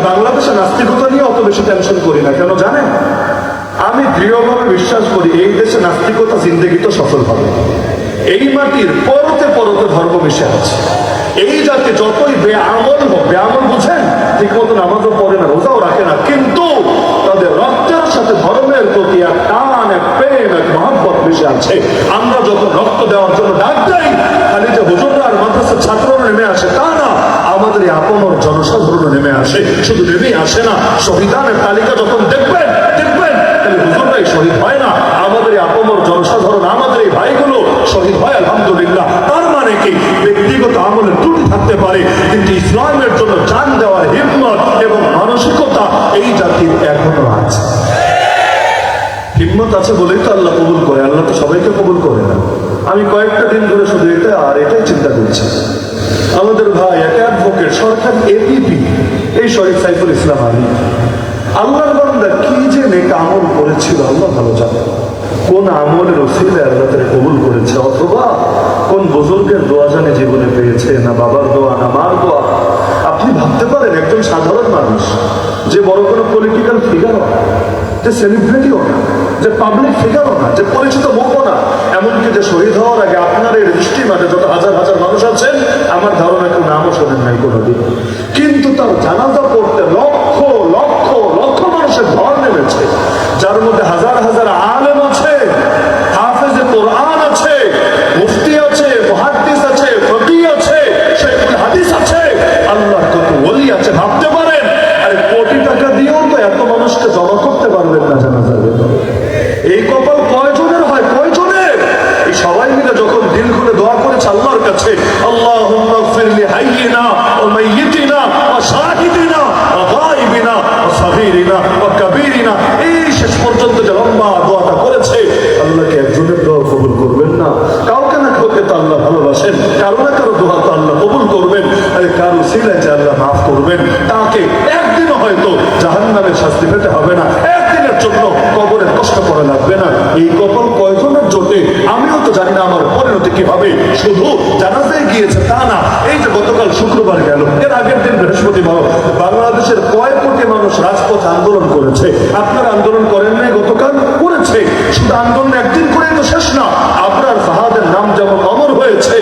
বাংলাদেশে নাস্তিকতা নিয়ে অত বেশি টেনশন করি না, কেন জানেন? আমি দৃঢ়ভাবে বিশ্বাস করি এই দেশে নাস্তিকতা জিন্দেগিতে সফল হবে। এই মাটির পরতে পরতে ধর্ম মিশে আছে। এই জাতি যতই বেআমল হোক, বেআমল বুঝেন, ঠিক মতো নামাজও পড়ে না, রোজাও রাখে না, কিন্তু তাদের রক্তের সাথে ধর্মের প্রতি এক টান, এক প্রেম, এক মহব্বত মিশে আছে। আমরা যখন রক্ত দেওয়ার জন্য ডাক দেই, খালি যে হুজুররা আর মাদ্রাসার ছাত্ররা নেমে আসে তা না, আমাদের আপন জনসাধারণ নেমে আসে। শুধু নেমেই আসে না, শহীদানের তালিকা যখন দেখবেন তাহলে হুজুররাই শহীদ হয় না, আমাদের আপন জনসাধারণ, আমাদের এই ভাইগুলো শহীদ হয়, আলহামদুলিল্লাহ। তার মানে কি, ব্যক্তিগত আমলের ত্রুটি থাকতে পারে, কিন্তু ইসলামের জন্য জান দেওয়ার হিম্মত এবং মানসিকতা এই জাতির এখনো আছে। হিম্মত আছে বলেই তো আল্লাহ কবুল করে। আল্লাহ তো সবাইকে কবুল করে না। আমি কয়েকটা দিন ধরে শুধু এটাই চিন্তা করছি। আমাদের ভাই এক অ্যাডভোকেট, সরকার এপিপি, এই শহীদ সাইফুল ইসলাম আলী, আল্লাহর বান্দা কি যে নেক আমল করেছিল আল্লাহ ভালো জানে। কোন আমলের ওসিলে আল্লাহ তাকে কবুল করেছে, অথবা কোন বুজুর্গের দোয়া জানে জীবনে পেয়েছে, না বাবার দোয়া না মার দোয়া। আপনি ভাবতে পারেন একজন সাধারণ মানুষ, যে বড় কোনো পলিটিক্যাল ফিগারও না, যে সেলিব্রিটিও না, যে পাবলিক ফিগারও না, যে পরিচিত মুখও না, এমনকি যে শহীদ হওয়ার আগে আপনার এই দৃষ্টির মাঝে যত হাজার হাজার মানুষ আছেন, আমার ধারণা কেউ নামও শোনেন নাই কোনোদিন, কিন্তু তার জানাজা পড়তে লক্ষ লক্ষ লক্ষ মানুষের ঘর নেমেছে, যার মধ্যে হাজার হাজার আলেম আছে, হাফেজে কোরআন আছে, মুফতি আছে, মুহাদ্দিস আছে, ফকি আছে, শাইখুল হাদিস আছে, আল্লাহর কত ওলি আছে। ভাবতে পারেন, আরে কোটি টাকা দিয়েও তো এত মানুষকে জমা করতে পারবেন না জানাজার ভেতরে। এই কপাল কয়জনের হয়, কয়জনের? এই সবাই মিলে যখন দিল খুলে দোয়া করেছে আল্লাহর কাছে, আল্লাহুম্মা গফির লি হাইয়িনা ওয়া মাইয়িতিনা ওয়া শাহিদিনা ওয়া গায়িবিনা ওয়া সাগীরিনা ওয়া কাবীরিনা, এই শেষ পর্যন্ত যে লম্বা দোয়াটা করেছে, আল্লাহকে একজনের দোয়া কবুল করবেন না? কাউকে না কাউকে তো আল্লাহ ভালোবাসেন, কারো না কারো দোয়া তো আল্লাহ কবুল করবেন। আরে কারো সিলায় যে আল্লাহ মাফ করবেন, তাকে একদিনও হয়তো জাহান্নামের শাস্তি পেতে হবে না, একদিনের জন্য কবরের কষ্ট করা লাগবে না। এই কপাল কয়জনের জোটে আমিও তো জানি না আমার পরিণতি কি হবে। শুধু জানাজায় গিয়েছে তা না, এই যে গতকাল শুক্রবার গেল, এর আগের দিন বৃহস্পতিবার, বাংলাদেশের কয়েক কোটি মানুষ রাজপথ আন্দোলন করেছে। আপনারা আন্দোলন করেন নাই? গতকাল করেছে। শুধু আন্দোলন একদিন করে তো শেষ না, আপনার ফাহাদের নাম যেমন অমর হয়েছে,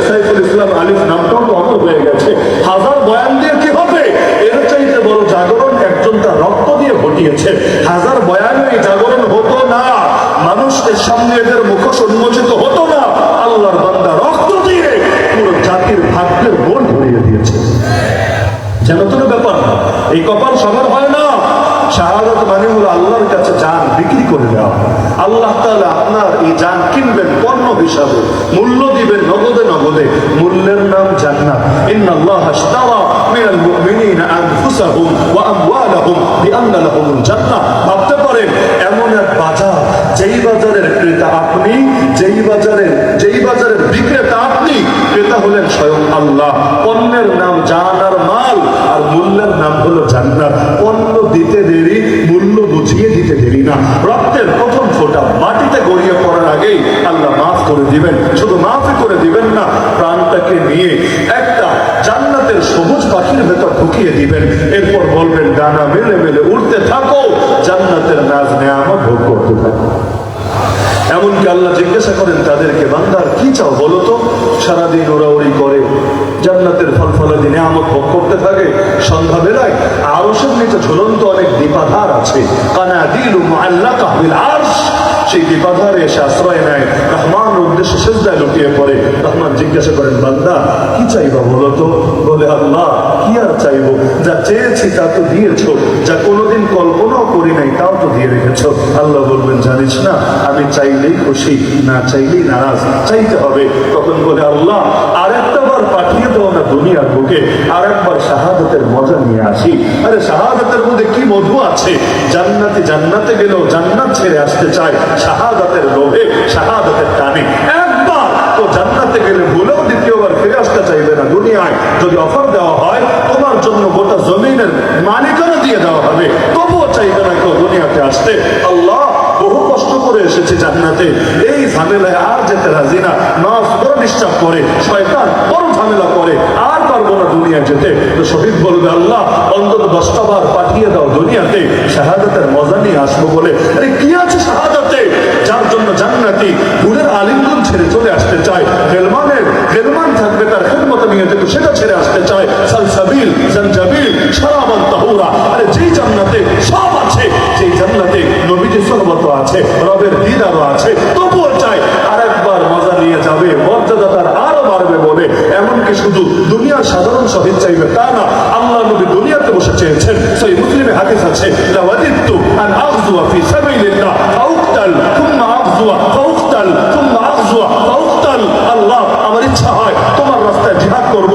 সাইফুল ইসলাম আলীর নামটাও তো অমর হয়ে গেছে। হাজার বয়ান দিয়ে কি হবে? এর চাইতে বড় জাগরণ একজন তার রক্ত দিয়ে ঘটিয়েছে। হাজার বয়ানে এই জাগরণ হতো না, মানুষের সামনে এদের মুখোশ উন্মোচিত হতো না, আল্লাহর বান্দা রক্ত দিয়ে পুরো জাতির ভাগ্যের বোন ভরিয়ে দিয়েছে। যেন তো ব্যাপার না, এই কপাল সবার হয় না। শাহাদাত মানে হলো আল্লাহর কাছে জান বিক্রি করে দেওয়া। আল্লাহ তাআলা আপনার এই জান কিনবেন পণ্য হিসাবে, মূল্য দিবেন নগদে নগদে। মূল্যের নাম জান্নাত। ইন্নাল্লাহা আশতারা মিনাল মুমিনিনা আনফুসাহুম ওয়া আমওয়ালাহুম বিআন্না লাহুমুল জান্নাহ। ভাবতে পারেন, এমন এক বাজার, যেই বাজারের ক্রেতা আপনি, যেই বাজারের বিক্রেতা আপনি, ক্রেতা হলেন স্বয়ং আল্লাহ। পণ্যের নাম জান আর মাল, আর মূল্যের নাম হলো জান্নাত। পণ্য দিতে দেরি, মূল্য বুঝিয়ে দিতে দেরি না। রক্তের প্রথম ফোঁটা মাটিতে গড়িয়ে পড়ার আগেই আল্লাহ মাফ করে দিবেন। শুধু মাফই করে দিবেন না, প্রাণটাকে নিয়ে একটা জান্নাতের সবুজ পাখির ভেতর ঢুকিয়ে দিবেন। এরপর বলবেন, ডানা মেলে মেলে উড়তে থাকো, জান্নাতের নাজ নেয়ামত ভোগ করতে থাকো। এমনকি আল্লাহ জিজ্ঞাসা করেন তাদেরকে, বান্দার কি চাও বলো তো? সারাদিন ওরাওরি করে, জান্নাতের ফলফলাদি নেয়ামত ভোগ করতে থাকে। সন্ধ্যাবেলায় আরশের নিচে ঝুলন্ত অনেক দীপাধার আছে, কানাদিলু মুআল্লাকা বিল আরশ। সেই দীপাধারে এসে আশ্রয় নেয়, রহমানের উদ্দেশ্যে সিজদায় লুটিয়ে পড়ে। রহমান জিজ্ঞাসা করেন, বান্দা কি চাইবা বলো তো? বলে, আল্লাহ কি আর চাইবো, যা চেয়েছি তা তো দিয়েছো, যা কোনোদিন কল্পনাও করি নাই তাও তো দিয়ে রেখেছো। আল্লাহ বলবেন, জানিস না আমি চাইলেই খুশি, না চাইলেই নারাজ, চাইতে হবে। তখন বলে, আল্লাহ আরেকটা বার পাঠিয়ে দাও না দুনিয়ার বুকে, আরেকবার শাহাদাতের মজা নিয়ে আসি। আরে শাহাদাতের মধ্যে কি মধু আছে! জান্নাতে গেলেও জান্নাত ছেড়ে আসতে চায় শাহাদাতের লোভে, শাহাদাতের টানে। একবার তো জান্নাতে গেলে ভুলেও দ্বিতীয়বার ফিরে আসতে চাইবে না। দুনিয়ায় যদি অফার দেওয়া হয়, তোমার জন্য গোটা জমিনের মালিকানা দিয়ে দেওয়া হবে, তবুও চাইবে না কেউ দুনিয়াতে আসতে। আল্লাহ বহু কষ্ট করে এসেছে জান্নাতে, এই ঝামেলায় আর যেতে রাজি না। নাফস বড় ডিস্টার্ব করে, শয়তান বড় ঝামেলা করে, আর পারবো না দুনিয়া যেতে। তো শহীদ বলবে, আল্লাহ অন্তত 10টা বার পাঠিয়ে দাও দুনিয়াতে শাহাদাতের মজা নিয়ে আসবো বলে। আরে কি আছে শাহাদাতে, যার জন্য জান্নাতি হুরের আলিঙ্গন ছেড়ে চলে আসতে চায়, গেলমান থাকবে তার খেদমত নিয়ে যেত সেটা ছেড়ে আসতে চায়, সালসাবিল জানজাবিল শারাবান তাহুরা। আরে যেই জান্নাতে সব আছে, যেই জান্নাতে নবীজি সহবত আছে, রবের দিদারও আছে, তবুও চায় আরেকবার মজা নিয়ে যাবে, মর্যাদা তার আরো বাড়বে বলে। এমনকি শুধু দুনিয়ার সাধারণ শহীদ চাইবে তা না, আল্লাহ নবী দুনিয়াতে বসে চেয়েছেন। সেই মুসলিমে হাদিস আছে, লাওয়াদিতু আন আগজুয়া ফি সাবিলিল্লাহ ফাউকতাল থুম্মা আগজুয়া ফাউকতাল থুম্মা আগজুয়া ফাউকতাল। আল্লাহ, আমার ইচ্ছা হয় তোমার রাস্তায় জিহাদ করব,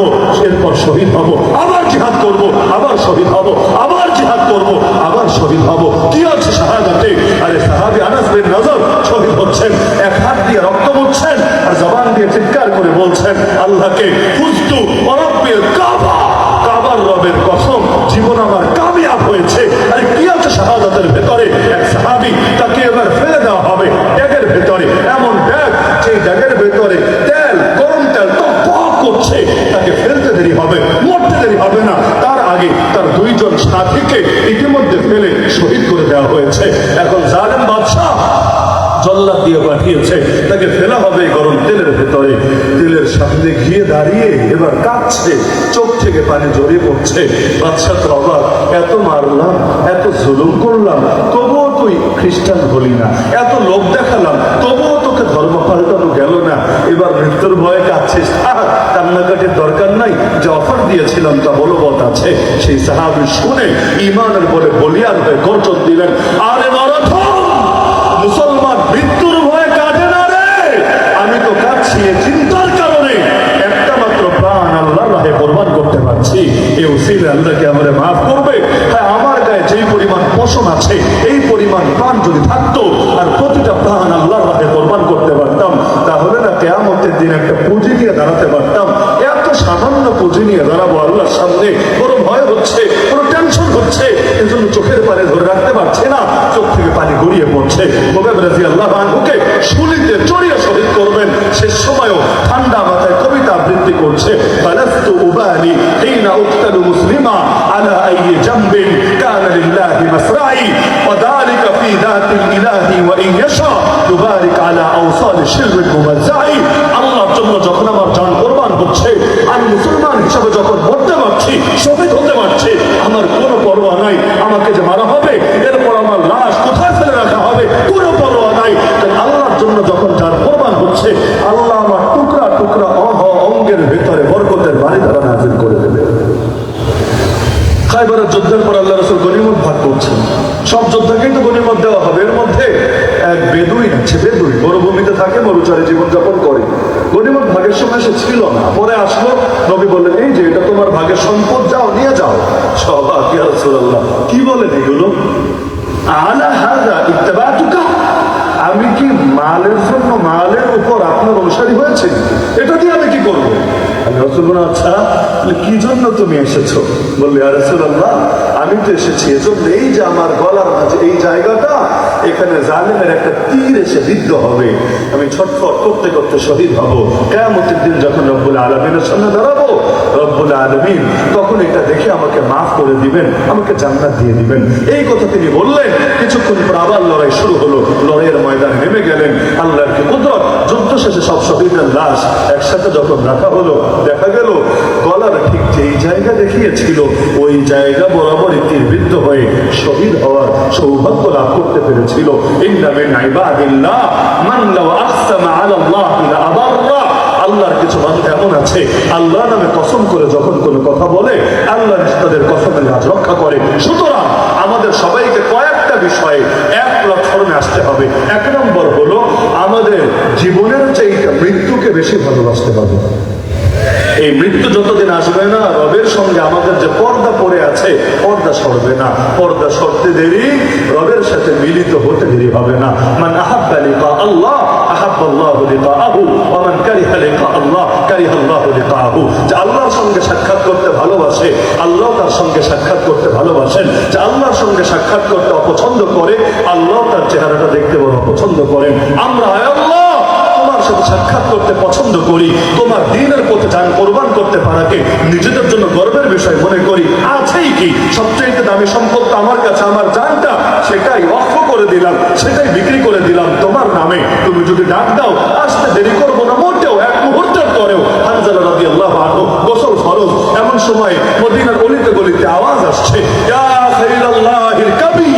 এরপর শহীদ হব, আবার জিহাদ করব, আবার শহীদ হব, আবার জিহাদ করব, আবার শহীদ হব। কি আছে শাহাদাতে? আরে সাহাবী আনাস বিন নজর শহীদ হচ্ছেন, এক হাত দিয়ে রক্ত মুছছেন আর জবান দিয়ে চিৎকার করে বলছেন আল্লাহকে, ফুজতু ওয়া রাব্বিল কাবা, কাবার রবের কসম জীবন আমার কামিয়াব হয়েছে। আরে কি আছে শাহাদাতের ভেতরে? এক সাহাবী, তাকে এবার ফেলে দেওয়া হবে ড্যাগের ভেতরে, এমন ড্যাগ যে ড্যাগের ভেতরে তেল, গরম তেল টক করছে, তাকে ফেলতে দেরি হবে, মরতে দেরি হবে না, তার আগে তার দুইজন সাথীকে ইতিমধ্যে ফেলে শহীদ করে দেওয়া হয়েছে। এখন জালেম বাদশাহ জল্লাদ দিয়ে পাঠিয়েছে, তাকে ফেলা হবে গরম তেলের ভেতরে। তেলের সামনে গিয়ে দাঁড়িয়ে এবার কাঁদছে, চোখ থেকে পানি জড়িয়ে পড়ছে। বাদশা তো অবাক, এত মারলাম, এত জুলুম করলাম, তবুও তুই খ্রিস্টান হলি না, এত লোক দেখালাম, তবুও তোকে ধর্ম পাল্টানো গেল না, এবার মৃত্যুর ভয়ে কাঁদছিস। কান্নাকাটির দরকার নাই, যে অফার দিয়েছিলাম তা বলবৎ আছে। সেই সাহাবী শুনে ঈমানের বলে বলিয়ান হয়ে গর্জন দিলেন, আরে মারাথন মুসলমান মৃত্যুর ভয়ে কাঁদে না রে, আমি তো কাঁদছি এ চিন্তার কারণে একটা মাত্র প্রাণ আল্লাহর রাহে কোরবান করতে পারছি, এ উসিলে আল্লাহকে আমারে মাফ করবে। হ্যাঁ, আমার গায়ে যেই পরিমাণ পশম আছে এই পরিমাণ প্রাণ যদি থাকতো আর প্রতিটা প্রাণ আল্লাহর রাহে কোরবান করতে পারতাম, তাহলে না কিয়ামতের দিন একটা পুঁজি নিয়ে দাঁড়াতে পারতাম। এত সামান্য পুঁজি নিয়ে দাঁড়াবো আল্লাহর সামনে, বড় ভয় হচ্ছে, বড় টেনশন হচ্ছে, এজন্য চোখের পানি ধরে রাখতে পারছে না, চোখ থেকে পানি গড়িয়ে পড়ছে। মুবারক রাদিয়াল্লাহু আনহুকে শুলিতে চড়িয়ে শহীদ করবেন, শেষ সময়ও ঠান্ডা মাথায় কবিতা আবৃত্তি করছে, ফালাস্তু উবালি হিনা উকতালু মুসলিমা আলা আইয়ি জামবিন কানা লিল্লাহি মাসরাই ওয়া যালিকা ফি যাতিল ইলাহি ওয়া ইন ইয়াশা ইউবারিক আলা আওসাল শিরবিল মুমাজ্জাই। আল্লাহর জন্য যখন আমার জান কুরবান হচ্ছে, আমি মুসলমান হিসেবে যখন মরতে পারছি, শহীদ হতে পারছি, আমার কোনো পরোয়া নাই আমাকে যে মারা হবে, এরপর আমার লাশ কোথায় ফেলে রাখা হবে, কোনো পরোয়া নাই। আল্লাহর জন্য যখন যার কোরবান হচ্ছে, আল্লাহ আমার টুকরা টুকরা অঙ্গের ভেতরে বরকতের বাড়ি ধারা নাযিল করে দেবে। খায়বারের যুদ্ধের পর আল্লাহ রাসূল গনিমত ভাগ করছেন, সব যোদ্ধাকেই তো গনিমত দেওয়া হবে। এর মধ্যে এক বেদুইন আছে, বেদুইন মরুভূমিতে থাকে, মরুচারে জীবনযাপন করে। গনিমত ভাগের সময় সে ছিল না, পরে আসলো, নবী বললেন এই যে এটা তোমার ভাগের সম্পদ, যাও নিয়ে যাও। সবাক ইয়া রাসূলুল্লাহ, কি বলেন এগুলো? আলা হাযা ইত্তাবাতুকা, আমি কি মালের জন্য, মালের উপর আপনার অনুসারী হয়েছে, এটা দিয়ে আমি কি করবো? রাসূল বললেন আচ্ছা কি জন্য তুমি এসেছো? বললে ইয়া রাসূলুল্লাহ, আমি তো এসেছি এজন্য, এই যে আমার গলার মাঝে এই জায়গাটা, এখানে জালিমের একটা তীর এসে বিদ্ধ হবে, আমি ছটফট করতে করতে শহীদ হব। কিয়ামতের দিন যখন রব্বুল আলামিনের সামনে দাঁড়াবো, রব্বুল আলামিন তখন এটা দেখে আমাকে মাফ করে দিবেন, আমাকে জান্নাত দিয়ে দিবেন। এই কথা তিনি বললেন। কিছুক্ষণ পর আবার লড়াই শুরু হলো, লড়াইয়ের ময়দানে নেমে গেলেন। আল্লাহর কি কুদরত, যুদ্ধ শেষে সব শহীদের লাশ একসাথে যখন রাখা হলো, দেখা গেল গলার ঠিক যেই জায়গা দেখিয়েছিল ওই জায়গা বরাবরই তীরবিদ্ধ হয়ে শহীদ হওয়ার সৌভাগ্য লাভ করতে পেরেছিল। ইন্না মিন ইবাদিল্লাহ মান লাউ আকসামা আলা আল্লাহি লা আবাররা। আল্লাহর কিছু বান্দা এমন আছে, আল্লাহ নামে কসম করে যখন কোনো কথা বলে, আল্লাহ তাদের কসমের লাজ রক্ষা করে। সুতরাং আমাদের সবাইকে কয়েকটা বিষয়ে এক প্ল্যাটফর্মে আসতে হবে। এক নম্বর হলো আমাদের জীবনের চাইতে মৃত্যুকে বেশি ভালোবাসতে হবে। এই মৃত্যু যতদিন আসবে না, রবের সঙ্গে আমাদের যে পর্দা পড়ে আছে, পর্দা সরবে না। পর্দা সরতে দেরি, রবের সাথে মিলিত হতে দেরি হবে না। মান আহাব্বা লিকা আল্লাহ আহাব্বাল্লাহু লিকাআহু ওয়া মান কারিহা লিকা আল্লাহ কারিহাল্লাহু লিকাআহু। যে আল্লাহর সঙ্গে সাক্ষাৎ করতে ভালোবাসে, আল্লাহ তার সঙ্গে সাক্ষাৎ করতে ভালোবাসেন। যে আল্লাহর সঙ্গে সাক্ষাৎ করতে অপছন্দ করে, আল্লাহ তার চেহারাটা দেখতে বড় পছন্দ করেন। আমরা আল্লাহ তোমার সাথে সাক্ষাৎ করতে পছন্দ করি, তোমার দ্বীনের পথে জান কোরবান করতে পারাকে নিজেদের জন্য গর্বের বিষয় মনে করি। আছেই কি, সবচেয়ে দামি সম্পদ তো আমার কাছে আমার জানটা, সেটাই ওয়াকফ করে দিলাম, সেটাই বিক্রি করে দিলাম তোমার নামে। তুমি যদি ডাক দাও আসতে দেরি করবো না মোটেও, এক মুহূর্তের পরেও। হানজালা রাদিয়াল্লাহু আনহু গোসল ফরজ, এমন সময় মদিনার অলিতে গলিতে আওয়াজ আসছে, ইয়া খাইরাল্লাহিল কাবি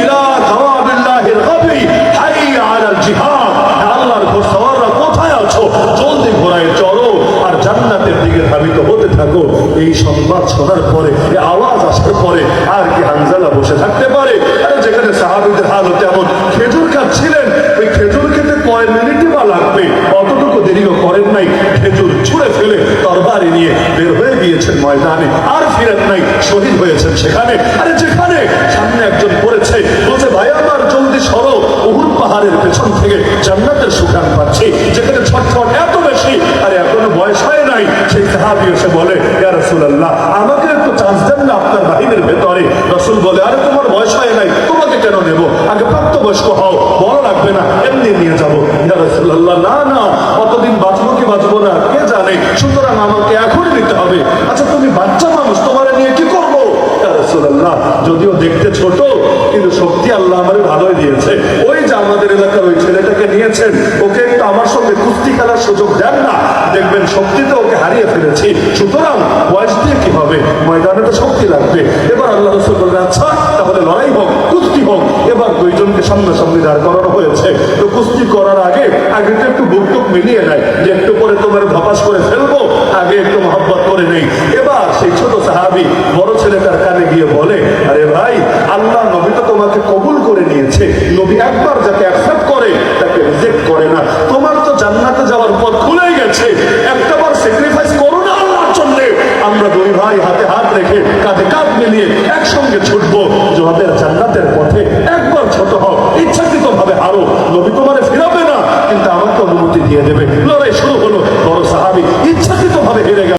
ইলা তাওয়াবিল্লাহিল গাবি হাইয়া আলাল জিহাদ। আল্লাহর ঘোড়সওয়াররা কোথায় আছো, জলদি ঘোড়ায় চড়ো আর জান্নাতের দিকে ধাবিত হতে থাকো। এই সংবাদ শোনার পরে, এই আওয়াজ আসার পরে আর কি হানজালা বসে থাকতে পারে? আরে যেখানে সাহাবীদের হালত এমন, খেজুর খাচ্ছিলেন, ওই খেজুর খেতে কয় মিনিটই বা লাগবে, অতটুকু দেরিও করেন নাই। খেজুর ছুঁড়ে ফেলে তরবারি নিয়ে বের হয়ে গিয়েছেন ময়দানে, আর ফিরেন নাই, শহীদ হয়েছেন সেখানে। আরে যেখানে সামনে একজন পড়েছে, বলছে ভাই আমার জলদি সরো, উহুদ পাহাড়ের পেছন থেকে জান্নাতের সুঘ্রাণ পাচ্ছি। যেখানে ছটফট এত বেশি, আরে এখনো বয়স হয় নাই। সেই সাহাবী এসে বলে, ইয়া রাসূলুল্লাহ আমাকে একটু চান্স দেন না আপনার বাহিনীর ভেতরে। রাসূল বলে, আরে তোমার বয়স হয় নাই, তোমাকে কেন নেব, আগে প্রাপ্তবয়স্ক হও, বড় লাগবে না, এমনি নিয়ে যাবো। ইয়া রাসূলুল্লাহ না না, কতদিন বাঁচবো কি বাঁচবো না কে জানে, সুতরাং আমাকে এখনই নিতে হবে। আচ্ছা তুমি বাচ্চা মানুষ, তোমার নিয়ে কি করবো? ইয়া রাসূলুল্লাহ যদিও দেখতে ছোট, কিন্তু শক্তি আল্লাহ আমাদের ভালোই দিয়েছে। ওই যে আমাদের এলাকার ওই ছেলেটাকে নিয়েছেন, ওকে একটু আমার সঙ্গে কুস্তি খেলার সুযোগ দেন না, দেখবেন শক্তিতে ওকে হারিয়ে ফেলেছি। সুতরাং বয়স দিয়ে কি হবে, ময়দানে তো শক্তি লাগবে। এবার আল্লাহ রাসূল বললেন, আচ্ছা তাহলে লড়াই হোক, কুস্তি হোক। এবার দুইজনকে সামনাসামনি দাঁড় করানো হয়েছে। তো কুস্তি করার আগে আগে তো একটু বুকটুক মিলিয়ে নেয়, যে একটু পরে তোমার ধপাস করে ফেলবো, আগে একটু মহব্বত করে নেই। এবার সেই ছোট সাহাবী বড় ছেলেটার কানে গিয়ে বলে, আরে ভাই আল্লাহ নবী তো তোমাকে কবুল করে নিয়েছে, নবী একবার যাকে অ্যাকসেপ্ট করে তাকে রিজেক্ট করে না। তোমার তো জান্নাতে যাওয়ার পথ খুলে গেছে, একটাবার স্যাক্রিফাইস করো না আল্লাহর জন্য। আমরা দুই ভাই হাতে হাত রেখে কাঁধে কাঁধ মিলিয়ে একসঙ্গে ছুটবো জোহাদের জান্নাতের পথে। একবার ছোট হও, ইচ্ছাকৃত ভাবে হারো, নবী তোমারে ফিরাবে না, কিন্তু আমাকে অনুমতি দিয়ে দেবে। লড়াই শুরু হলো, বড় সাহাবী ইচ্ছাকৃত ভাবে হেরে গেল।